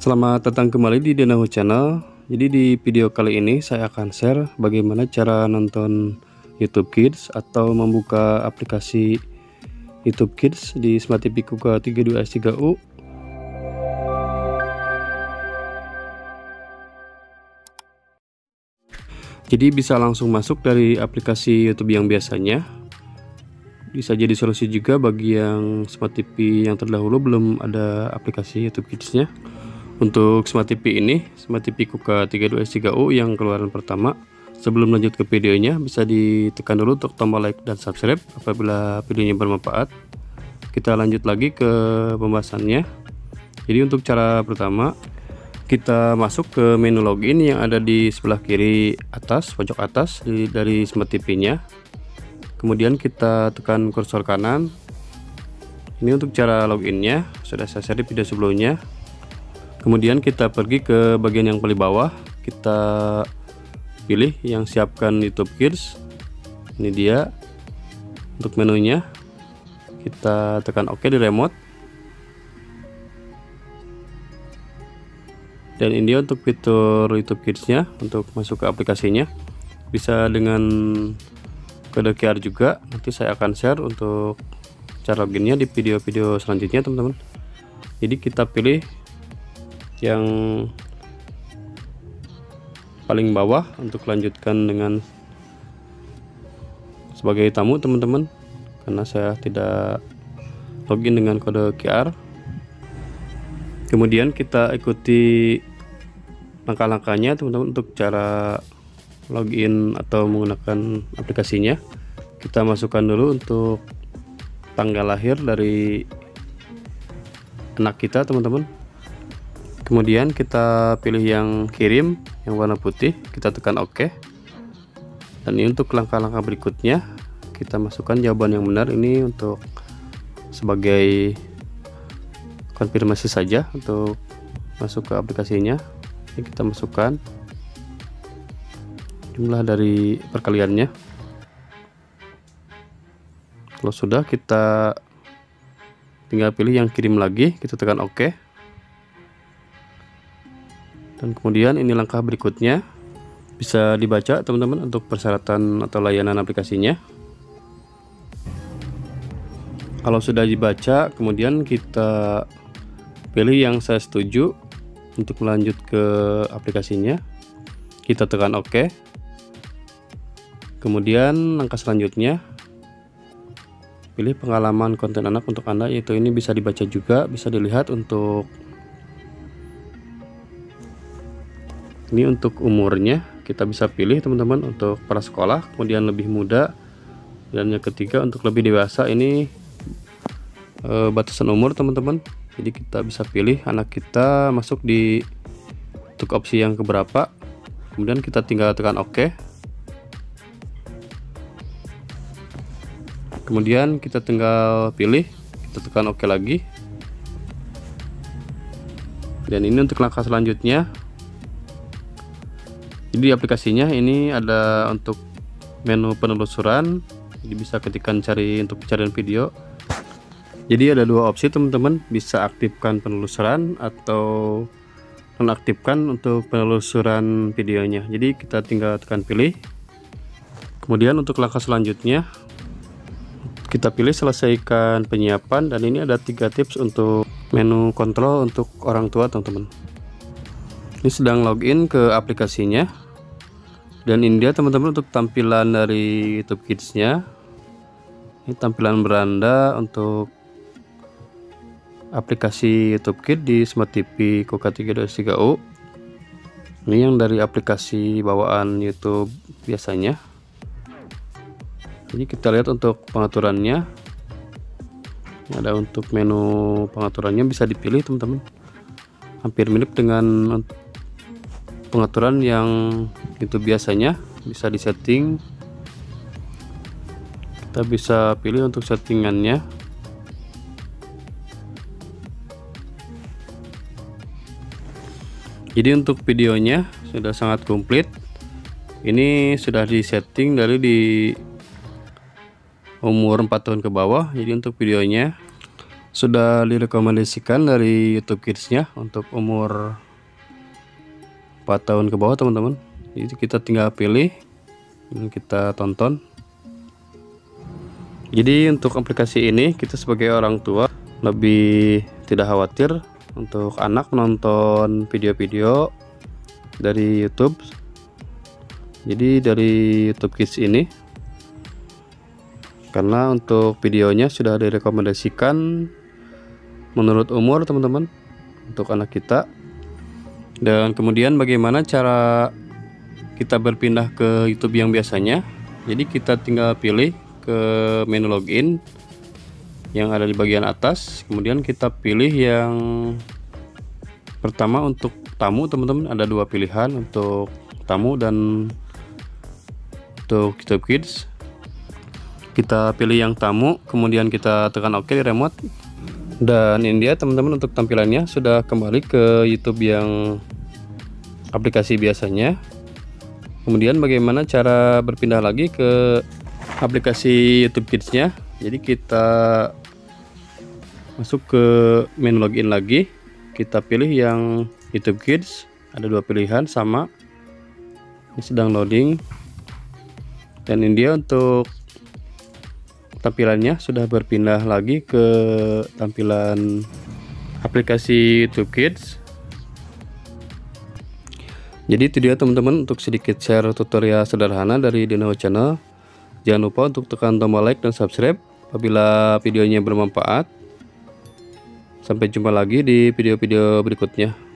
Selamat datang kembali di Denahu Channel. Jadi di video kali ini saya akan share bagaimana cara nonton YouTube Kids atau membuka aplikasi YouTube Kids di Smart TV Kuka 32S3U. Jadi bisa langsung masuk dari aplikasi YouTube yang biasanya. Bisa jadi solusi juga bagi yang Smart TV yang terdahulu belum ada aplikasi YouTube Kids-nya. Untuk Smart TV ini, Smart TV Kuka 32S3U yang keluaran pertama. Sebelum lanjut ke videonya, bisa ditekan dulu untuk tombol like dan subscribe apabila videonya bermanfaat. Kita lanjut lagi ke pembahasannya. Jadi untuk cara pertama, kita masuk ke menu login yang ada di sebelah kiri atas, pojok atas dari Smart TV-nya. Kemudian kita tekan kursor kanan. Ini untuk cara loginnya, sudah saya share di video sebelumnya. Kemudian kita pergi ke bagian yang paling bawah, kita pilih yang siapkan YouTube Kids. Ini dia untuk menunya. Kita tekan OK di remote. Dan ini dia untuk fitur YouTube Kids-nya, untuk masuk ke aplikasinya. Bisa dengan kode QR juga. Nanti saya akan share untuk cara loginnya di video-video selanjutnya, teman-teman. Jadi kita pilih yang paling bawah untuk lanjutkan dengan sebagai tamu, teman-teman, karena saya tidak login dengan kode QR. Kemudian kita ikuti langkah-langkahnya, teman-teman, untuk cara login atau menggunakan aplikasinya. Kita masukkan dulu untuk tanggal lahir dari anak kita, teman-teman. Kemudian kita pilih yang kirim yang warna putih, kita tekan OK. Dan ini untuk langkah-langkah berikutnya, kita masukkan jawaban yang benar. Ini untuk sebagai konfirmasi saja untuk masuk ke aplikasinya. Ini kita masukkan jumlah dari perkaliannya. Kalau sudah, kita tinggal pilih yang kirim lagi, kita tekan OK. Dan kemudian ini langkah berikutnya, bisa dibaca, teman-teman, untuk persyaratan atau layanan aplikasinya. Kalau sudah dibaca, kemudian kita pilih yang saya setuju untuk melanjut ke aplikasinya. Kita tekan OK. Kemudian langkah selanjutnya, pilih pengalaman konten anak untuk Anda, yaitu ini bisa dibaca juga, bisa dilihat untuk ini untuk umurnya. Kita bisa pilih, teman-teman, untuk prasekolah, kemudian lebih muda, dan yang ketiga untuk lebih dewasa. Ini batasan umur, teman-teman. Jadi kita bisa pilih anak kita masuk di untuk opsi yang keberapa. Kemudian kita tinggal tekan OK. Kemudian kita tinggal pilih, kita tekan OK lagi. Dan ini untuk langkah selanjutnya. Jadi di aplikasinya ini ada untuk menu penelusuran. Jadi bisa ketikkan cari untuk pencarian video. Jadi ada dua opsi, teman-teman, bisa aktifkan penelusuran atau nonaktifkan untuk penelusuran videonya. Jadi kita tinggal tekan pilih. Kemudian untuk langkah selanjutnya, kita pilih selesaikan penyiapan. Dan ini ada 3 tips untuk menu kontrol untuk orang tua, teman-teman. Ini sedang login ke aplikasinya. Dan ini dia, teman-teman, untuk tampilan dari YouTube Kids-nya. Ini tampilan beranda untuk aplikasi YouTube Kids di Smart TV Kuka 32S3U. Ini yang dari aplikasi bawaan YouTube biasanya. Jadi kita lihat untuk pengaturannya. Ada untuk menu pengaturannya, bisa dipilih, teman-teman. Hampir mirip dengan pengaturan yang itu biasanya. Bisa disetting, kita bisa pilih untuk settingannya. Jadi untuk videonya sudah sangat komplit. Ini sudah disetting dari di umur 4 tahun ke bawah. Jadi untuk videonya sudah direkomendasikan dari YouTube Kids-nya untuk umur 4 tahun ke bawah teman-teman. Jadi kita tinggal pilih dan kita tonton. Jadi untuk aplikasi ini kita sebagai orang tua lebih tidak khawatir untuk anak menonton video-video dari YouTube. Jadi dari YouTube Kids ini, karena untuk videonya sudah direkomendasikan menurut umur teman-teman untuk anak kita. Dan kemudian bagaimana cara kita berpindah ke YouTube yang biasanya? Jadi kita tinggal pilih ke menu login yang ada di bagian atas, kemudian kita pilih yang pertama untuk tamu teman-teman. Ada dua pilihan untuk tamu dan untuk YouTube Kids. Kita pilih yang tamu, kemudian kita tekan OK di remote. Dan ini dia teman-teman untuk tampilannya sudah kembali ke YouTube yang aplikasi biasanya. Kemudian bagaimana cara berpindah lagi ke aplikasi YouTube Kids-nya? Jadi kita masuk ke menu login lagi, kita pilih yang YouTube Kids. Ada dua pilihan sama, ini sedang loading. Dan ini dia untuk tampilannya sudah berpindah lagi ke tampilan aplikasi YouTube Kids. Jadi itu dia teman-teman untuk sedikit share tutorial sederhana dari Dino Channel. Jangan lupa untuk tekan tombol like dan subscribe apabila videonya bermanfaat. Sampai jumpa lagi di video-video berikutnya.